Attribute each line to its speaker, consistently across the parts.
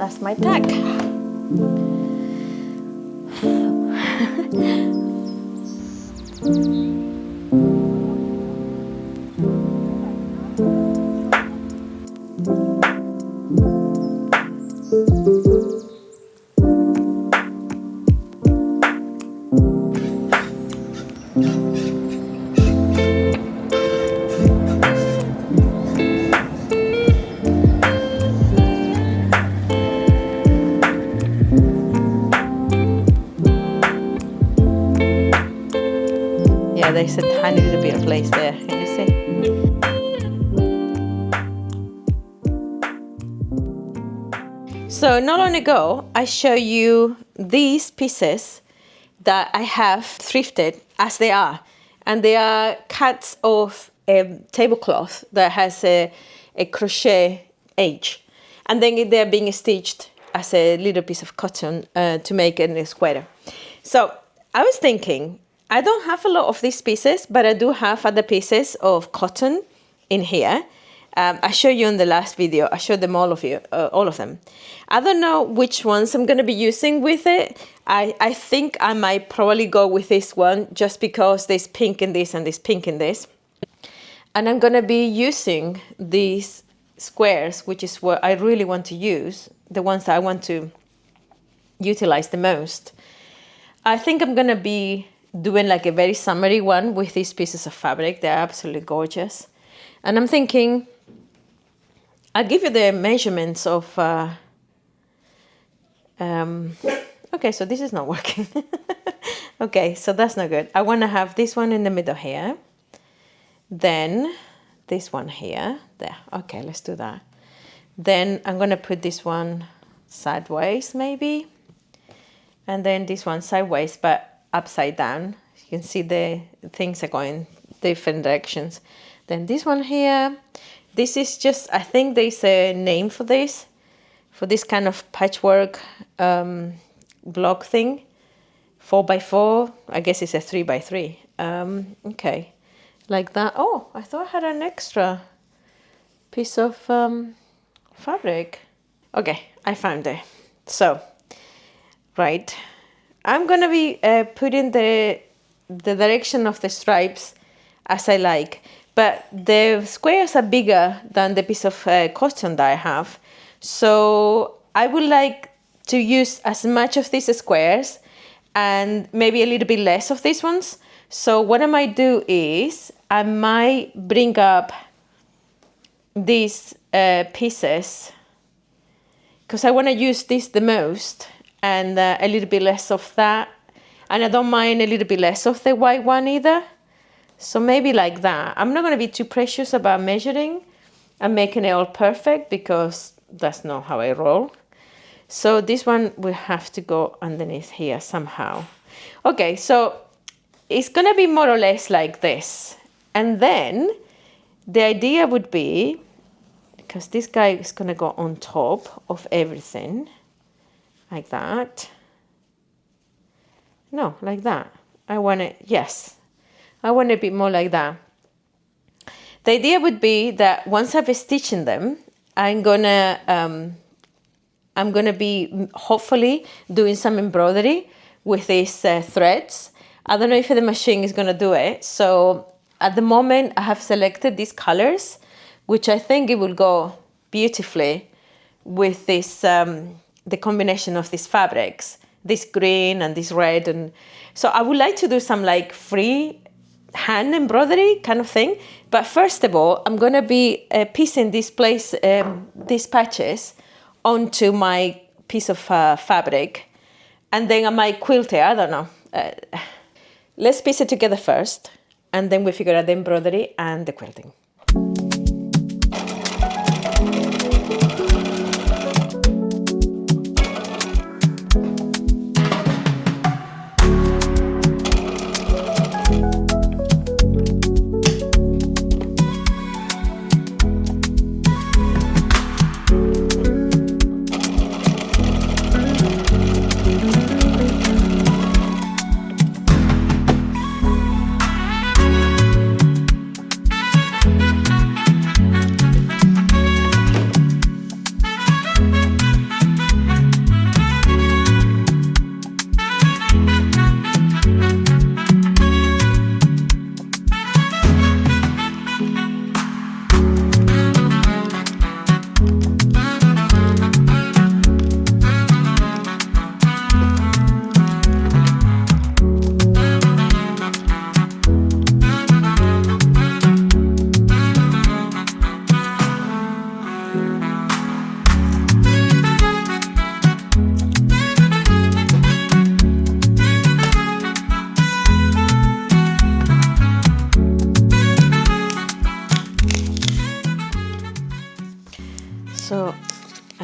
Speaker 1: that's my tag. Yeah, there's a tiny little bit of lace there. Can you see? So not long ago, I show you these pieces that I have thrifted as they are. And they are cuts of a tablecloth that has a crochet edge. And then they're being stitched as a little piece of cotton to make a sweater. So I was thinking, I don't have a lot of these pieces, but I do have other pieces of cotton in here. I showed you in the last video. I showed them all of them. I don't know which ones I'm going to be using with it. I think I might probably go with this one just because there's pink in this and there's pink in this. And I'm going to be using these squares, which is what I really want to use, the ones that I want to utilize the most. I think I'm going to be doing like a very summery one with these pieces of fabric. They're absolutely gorgeous. And I'm thinking, I'll give you the measurements of, okay, so this is not working. Okay, so that's not good. I want to have this one in the middle here. Then this one here, there. Okay, let's do that. Then I'm going to put this one sideways maybe. And then this one sideways, but upside down. You can see the things are going different directions. Then this one here. This is just, I think there's a name for this kind of patchwork block thing. 4x4, I guess it's a 3x3. Okay, like that. Oh, I thought I had an extra piece of fabric. Okay, I found it. So, right, I'm gonna be putting the direction of the stripes as I like. But the squares are bigger than the piece of cotton that I have. So I would like to use as much of these squares and maybe a little bit less of these ones. So what I might do is I might bring up these pieces because I want to use this the most and a little bit less of that. And I don't mind a little bit less of the white one either. So maybe like that. I'm not going to be too precious about measuring and making it all perfect because that's not how I roll. So this one will have to go underneath here somehow. Okay, so it's going to be more or less like this. And then the idea would be, because this guy is going to go on top of everything, like that. No, like that. I want it, yes. I want it a bit more like that. The idea would be that once I've stitched them, I'm gonna be hopefully doing some embroidery with these threads. I don't know if the machine is gonna do it. So at the moment I have selected these colors, which I think it will go beautifully with this, the combination of these fabrics, this green and this red. And so I would like to do some like free hand embroidery kind of thing. But first of all, I'm going to be piecing these patches onto my piece of fabric. And then I might quilt it, I don't know. Let's piece it together first. And then we figure out the embroidery and the quilting.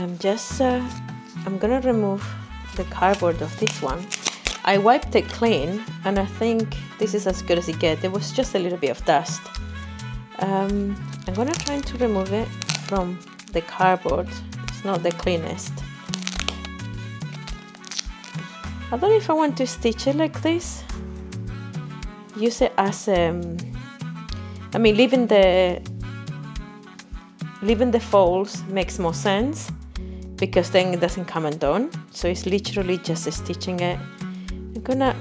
Speaker 1: I'm gonna remove the cardboard of this one. I wiped it clean and I think this is as good as it gets. There was just a little bit of dust. I'm gonna try to remove it from the cardboard. It's not the cleanest. I don't know if I want to stitch it like this. Use it as I mean, leaving the folds makes more sense because then it doesn't come undone. So it's literally just stitching it. I'm gonna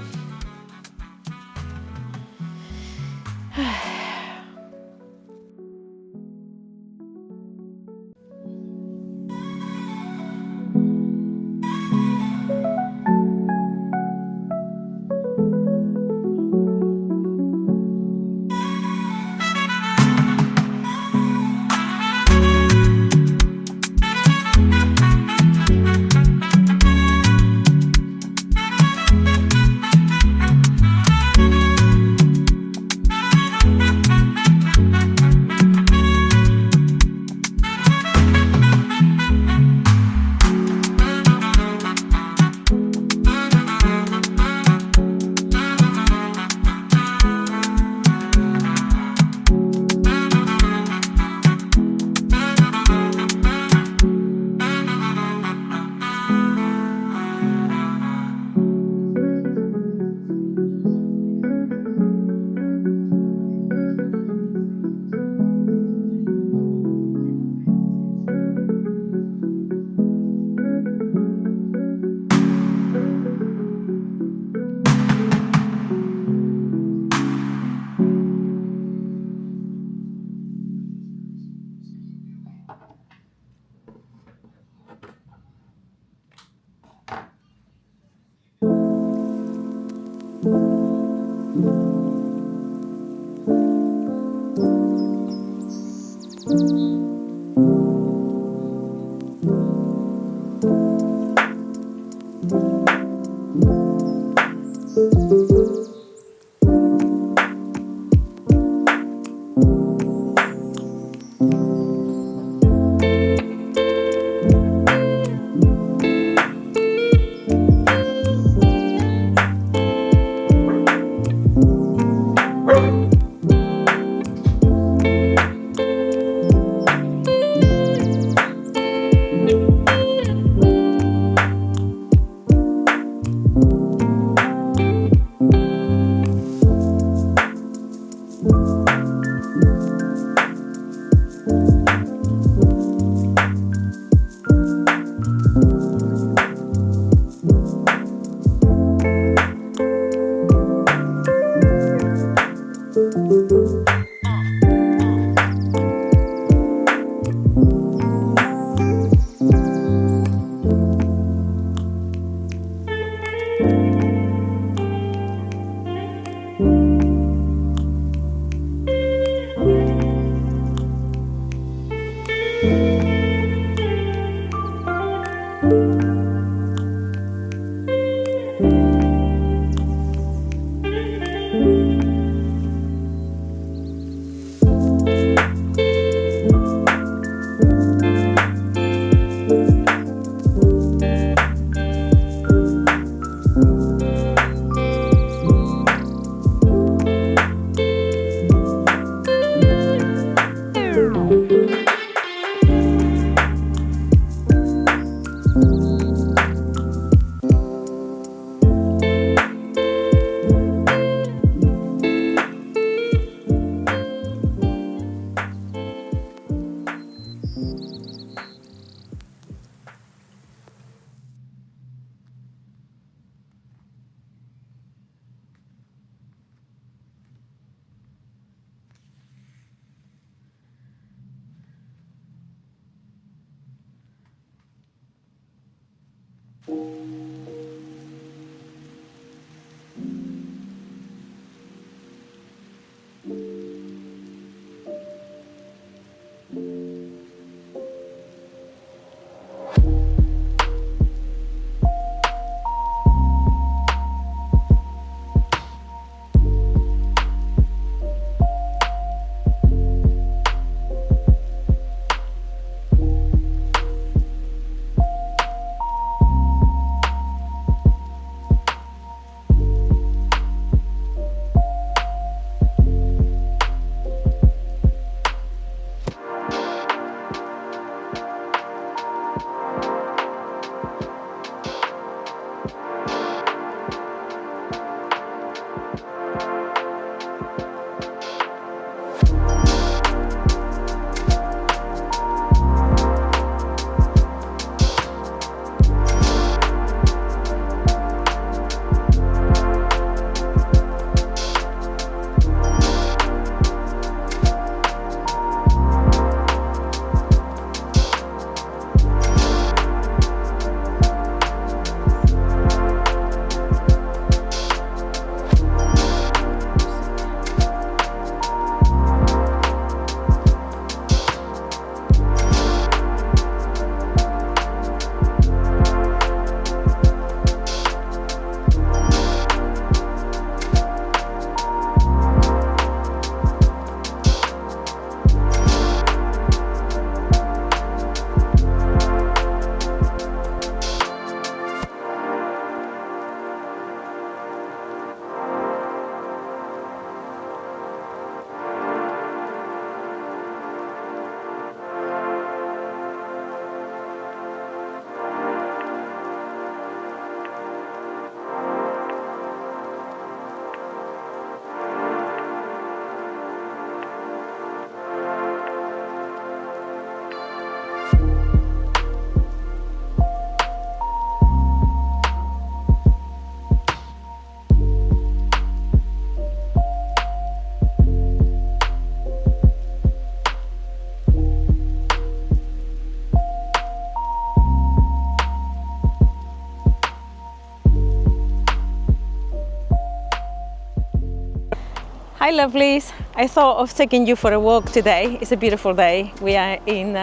Speaker 1: Hi lovelies, I thought of taking you for a walk today. It's a beautiful day. We are in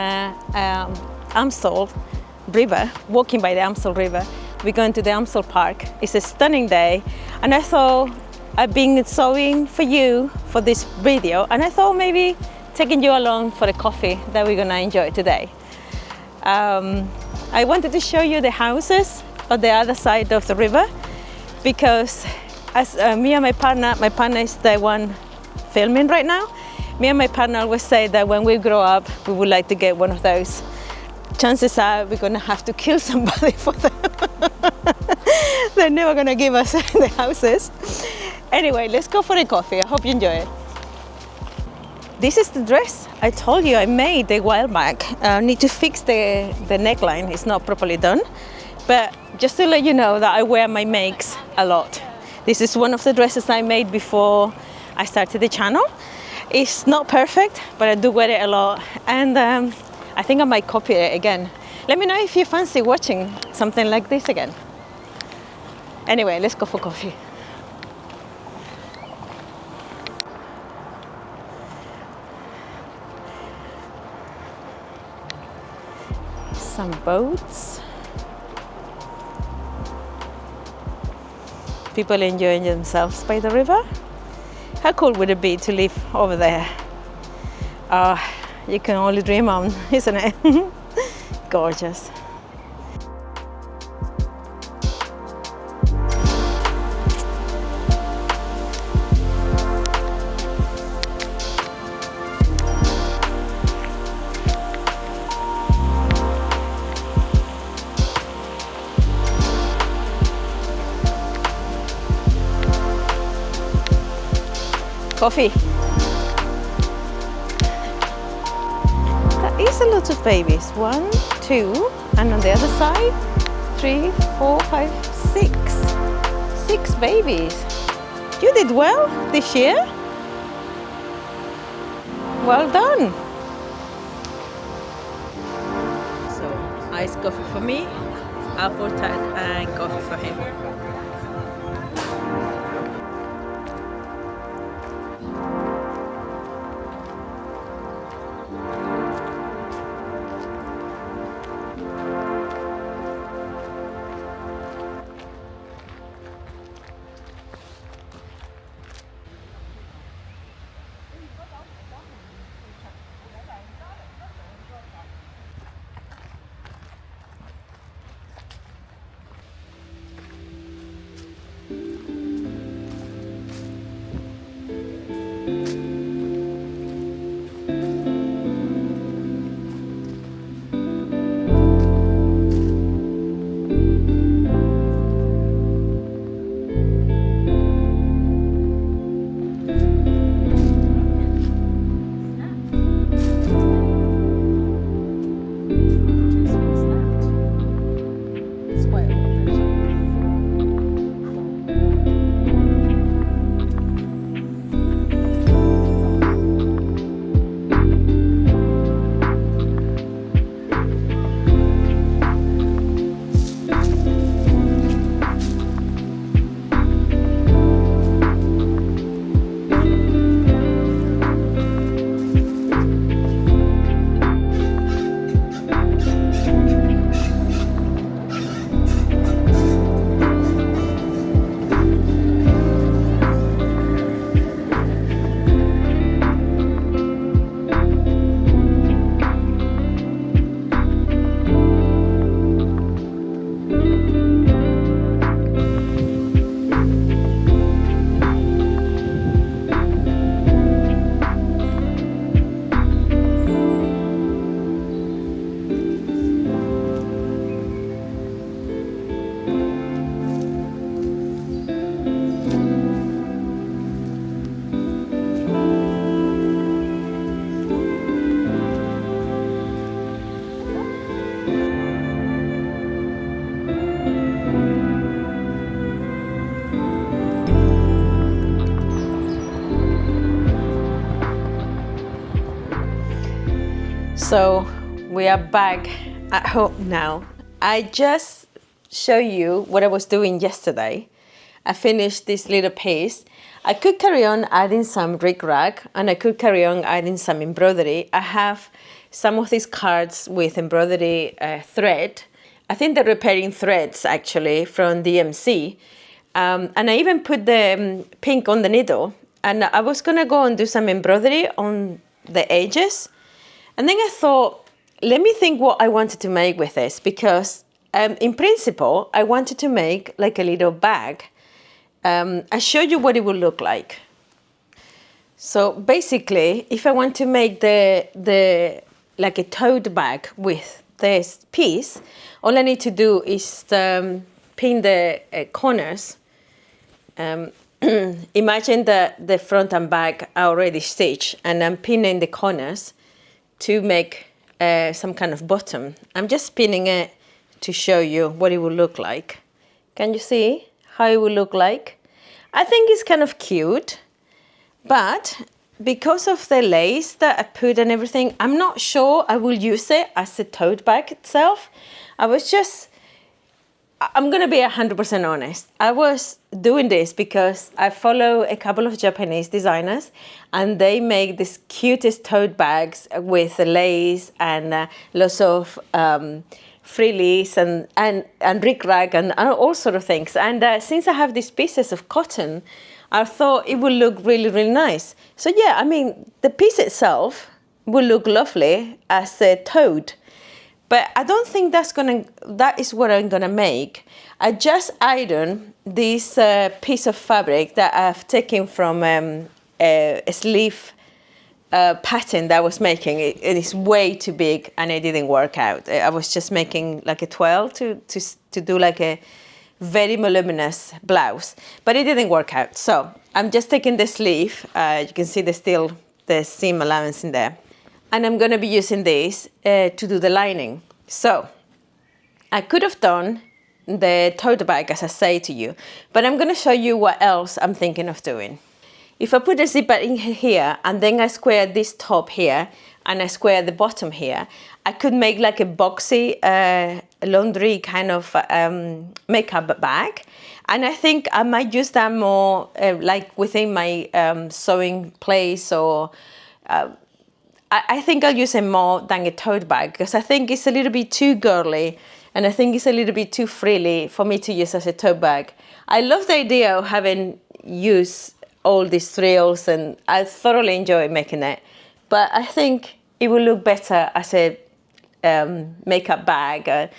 Speaker 1: Amstel River, walking by the Amstel River. We're going to the Amstel Park. It's a stunning day, and I thought I've been sewing for you for this video, and I thought maybe taking you along for a coffee that we're gonna enjoy today. I wanted to show you the houses on the other side of the river, because as me and my partner is the one filming right now. Me and my partner always say that when we grow up, we would like to get one of those. Chances are we're gonna have to kill somebody for them. They're never gonna give us the houses. Anyway, let's go for a coffee. I hope you enjoy it. This is the dress I told you I made a while back. I need to fix the neckline. It's not properly done. But just to let you know that I wear my makes a lot. This is one of the dresses I made before I started the channel. It's not perfect, but I do wear it a lot. And I think I might copy it again. Let me know if you fancy watching something like this again. Anyway, let's go for coffee. Some boats. People enjoying themselves by the river. How cool would it be to live over there? You can only dream on, isn't it? Gorgeous. Coffee. That is a lot of babies. 1, 2, and on the other side, 3, 4, 5, 6. 6 babies. You did well this year. Well done. So, iced coffee for me, apple tart, and coffee for him. So we are back at home now. I just show you what I was doing yesterday. I finished this little piece. I could carry on adding some rag and I could carry on adding some embroidery. I have some of these cards with embroidery thread. I think they're repairing threads actually from DMC. And I even put the pink on the needle. And I was gonna go and do some embroidery on the edges. And then I thought, let me think what I wanted to make with this, because in principle, I wanted to make like a little bag. I showed you what it would look like. So basically, if I want to make the like a tote bag with this piece, all I need to do is pin the corners. Imagine that the front and back are already stitched, and I'm pinning the corners to make some kind of bottom. I'm just pinning it to show you what it will look like. Can you see how it will look like? I think it's kind of cute, but because of the lace that I put and everything, I'm not sure I will use it as a tote bag itself. I'm gonna be 100% honest. I was doing this because I follow a couple of Japanese designers and they make these cutest tote bags with lace and lots of frillies and rag and all sort of things. And since I have these pieces of cotton, I thought it would look really, really nice. So yeah, I mean, the piece itself will look lovely as a tote. But I don't think that is what I'm gonna make. I just ironed this piece of fabric that I've taken from a sleeve pattern that I was making. It is way too big and it didn't work out. I was just making like a 12 to do like a very voluminous blouse, but it didn't work out. So I'm just taking the sleeve. You can see there's still the seam allowance in there. And I'm going to be using this to do the lining. So I could have done the tote bag, as I say to you, but I'm going to show you what else I'm thinking of doing. If I put a zipper in here and then I square this top here and I square the bottom here, I could make like a boxy laundry kind of makeup bag. And I think I might use that more like within my sewing place, or I think I'll use it more than a tote bag, because I think it's a little bit too girly and I think it's a little bit too frilly for me to use as a tote bag. I love the idea of having used all these frills and I thoroughly enjoy making it, but I think it will look better as a makeup bag.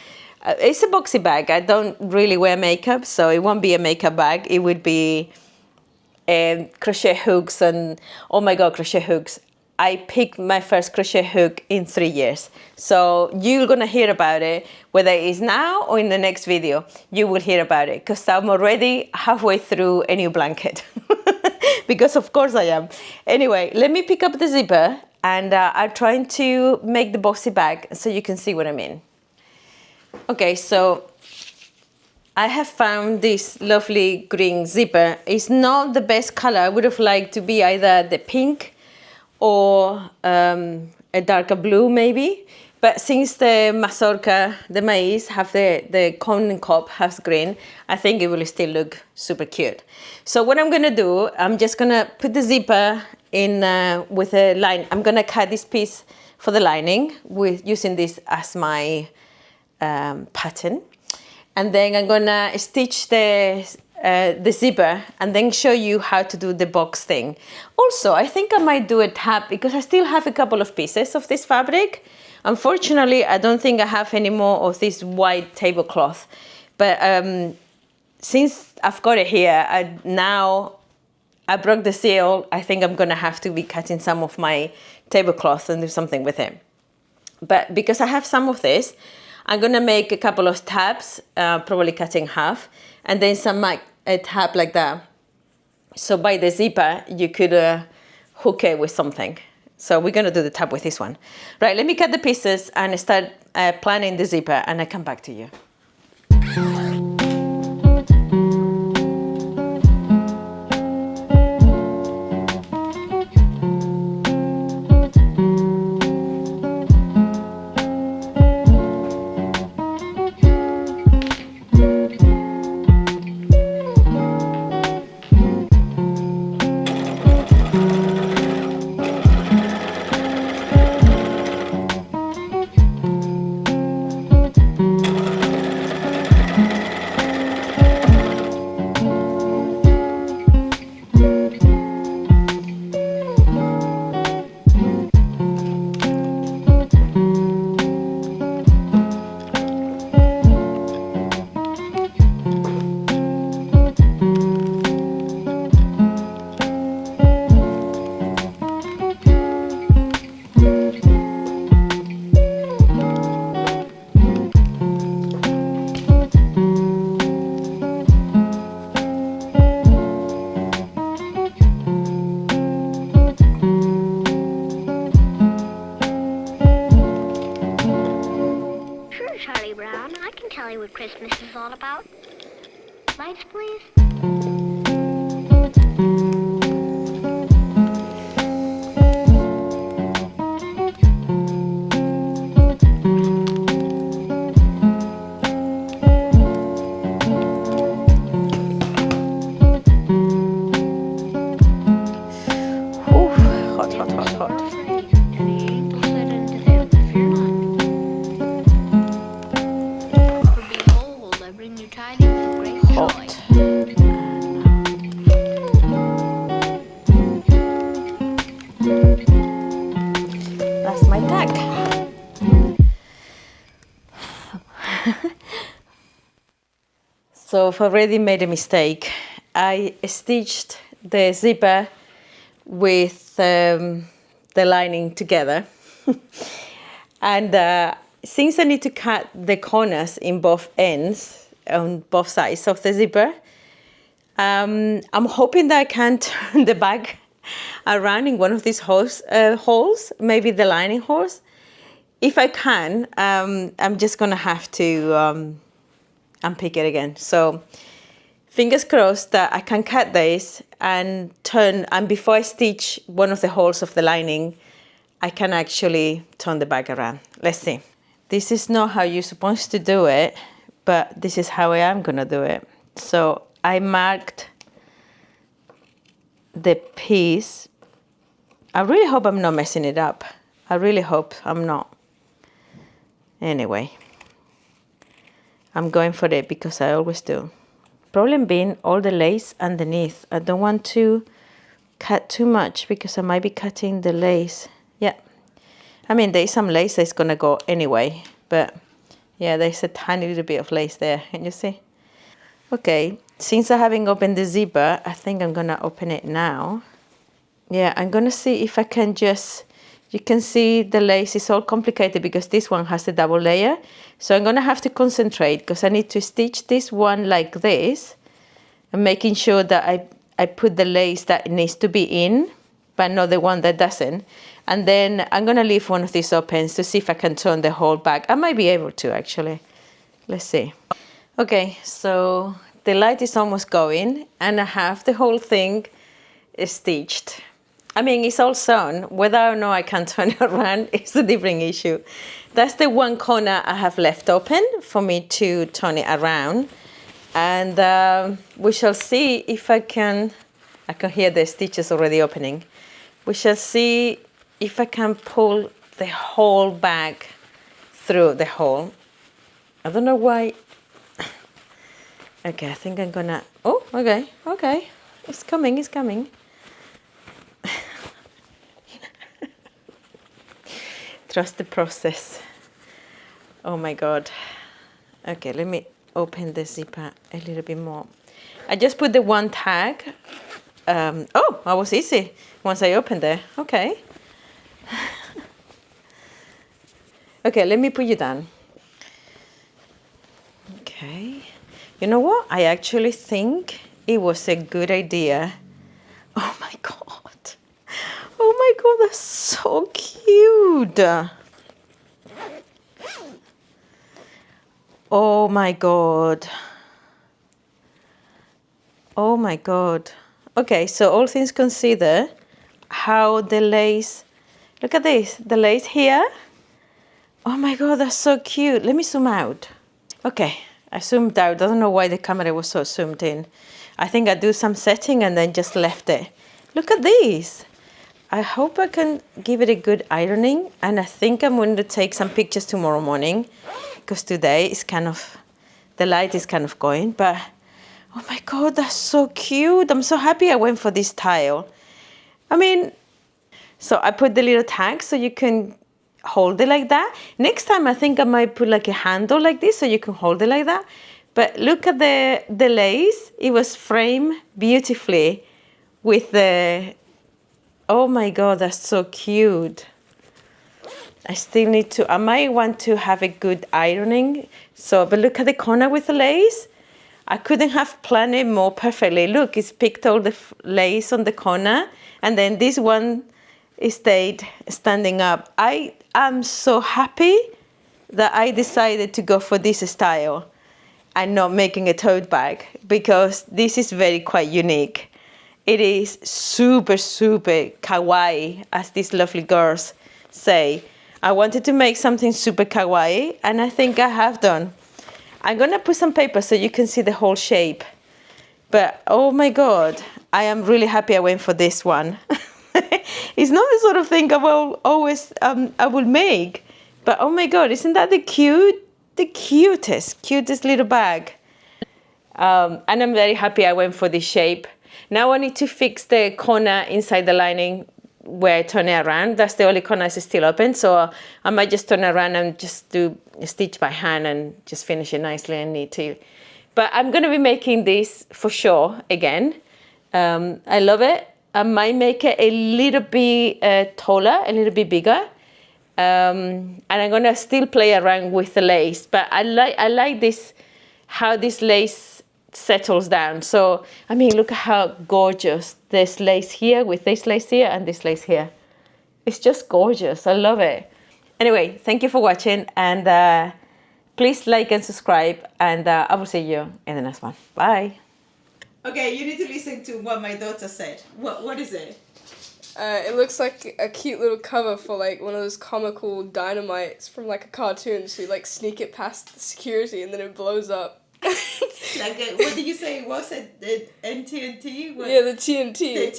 Speaker 1: It's a boxy bag. I don't really wear makeup, so it won't be a makeup bag. It would be crochet hooks and, oh my God, crochet hooks. I picked my first crochet hook in 3 years. So you're gonna hear about it, whether it's now or in the next video, you will hear about it, because I'm already halfway through a new blanket. Because of course I am. Anyway, let me pick up the zipper and I'm trying to make the boxy bag so you can see what I mean. Okay, so I have found this lovely green zipper. It's not the best color. I would have liked to be either the pink or a darker blue maybe. But since the mazorca, the maize, have the corn cob has green, I think it will still look super cute. So what I'm gonna do, I'm just gonna put the zipper in with a line. I'm gonna cut this piece for the lining with using this as my pattern. And then I'm gonna stitch the zipper and then show you how to do the box thing. Also, I think I might do a tab because I still have a couple of pieces of this fabric. Unfortunately, I don't think I have any more of this white tablecloth. But since I've got it here, now I broke the seal. I think I'm gonna have to be cutting some of my tablecloth and do something with it. But because I have some of this, I'm gonna make a couple of tabs, probably cut in half, and then a tab like that. So by the zipper, you could hook it with something. So we're gonna do the tab with this one. Right, let me cut the pieces and start planning the zipper, and I come back to you.
Speaker 2: I can tell you what Christmas is all about. Lights, please.
Speaker 1: Ooh, hot, hot, hot, hot.
Speaker 2: And the angels said unto them, Fear not. For behold, I bring you tidings of great joy.
Speaker 1: Hot. That's my tag. So I've already made a mistake. I stitched the zipper with the lining together. And since I need to cut the corners in both ends, on both sides of the zipper, I'm hoping that I can turn the bag around in one of these holes, maybe the lining holes. If I can, I'm just gonna have to unpick it again. So fingers crossed that I can cut this and turn, and before I stitch one of the holes of the lining, I can actually turn the bag around. Let's see. This is not how you're supposed to do it, but this is how I am gonna do it. So I marked the piece. I really hope I'm not messing it up. I really hope I'm not. Anyway, I'm going for it because I always do. Problem being all the lace underneath. I don't want to cut too much because I might be cutting the lace. Yeah, I mean there's some lace that's gonna go anyway, but yeah, there's a tiny little bit of lace there. Can you see? Okay, since I haven't opened the zipper, I think I'm gonna open it now. Yeah, I'm gonna see if I can just, you can see the lace is all complicated because this one has a double layer. So I'm gonna have to concentrate because I need to stitch this one like this and making sure that I put the lace that needs to be in, but not the one that doesn't. And then I'm gonna leave one of these open to see if I can turn the whole bag. I might be able to actually. Let's see. Okay, so the light is almost going and I have the whole thing stitched. I mean, it's all sewn. Whether or not I can turn it around is a different issue. That's the one corner I have left open for me to turn it around. And we shall see if I can hear the stitches already opening. We shall see if I can pull the whole bag through the hole. I don't know why. Okay, I think I'm gonna, oh, okay. It's coming, it's coming. Trust the process. Oh my God. Okay, let me open the zipper a little bit more. I just put the one tag. Oh, that was easy once I opened it. Okay. Okay, let me put you down. Okay. You know what? I actually think it was a good idea. Oh my God. Oh my God, that's so cute. Oh my God. Oh my God. Okay, so all things considered, how the lace, look at this, the lace here. Oh my God, that's so cute. Let me zoom out. Okay, I zoomed out. I don't know why the camera was so zoomed in. I think I do some setting and then just left it. Look at this. I hope I can give it a good ironing, and I think I'm going to take some pictures tomorrow morning because today is kind of, the light is kind of going, but oh my God, that's so cute. I'm so happy I went for this tile. I mean, so I put the little tag so you can hold it like that. Next time I think I might put like a handle like this so you can hold it like that. But look at the lace. It was framed beautifully with the, oh my God, that's so cute. I still need to, I might want to have a good ironing. So, but look at the corner with the lace. I couldn't have planned it more perfectly. Look, it's picked all the lace on the corner. And then this one stayed standing up. I am so happy that I decided to go for this style and not making a tote bag, because this is very quite unique. It is super, super kawaii, as these lovely girls say. I wanted to make something super kawaii, and I think I have done. I'm gonna put some paper so you can see the whole shape. But oh my God, I am really happy I went for this one. It's not the sort of thing I will always I will make, but oh my God, isn't that the cutest little bag? And I'm very happy I went for this shape. Now I need to fix the corner inside the lining where I turn it around. That's the only corner that's still open, so I might just turn it around and just do a stitch by hand and just finish it nicely and neatly. But I'm going to be making this for sure again. I love it. I might make it a little bit taller, a little bit bigger. And I'm going to still play around with the lace. But I like this, how this lace settles down. So, I mean, look at how gorgeous this lace here with this lace here and this lace here. It's just gorgeous. I love it. Anyway, thank you for watching, and please like and subscribe, and I will see you in the next one. Bye. Okay, you need to listen to what my daughter said. What is it?
Speaker 3: It looks like a cute little cover for like one of those comical dynamites from like a cartoon. So you like sneak it past the security and then it blows up.
Speaker 1: Like what did you say? Was it the NTNT?
Speaker 3: Yeah, the TNT.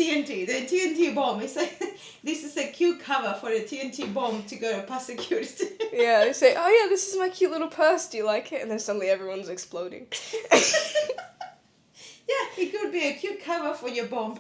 Speaker 1: The TNT bomb. It's like, this is a cute cover for the TNT bomb to go past security.
Speaker 3: Yeah, they say, oh yeah, this is my cute little purse. Do you like it? And then suddenly everyone's exploding.
Speaker 1: Yeah, it could be a cute cover for your bomb.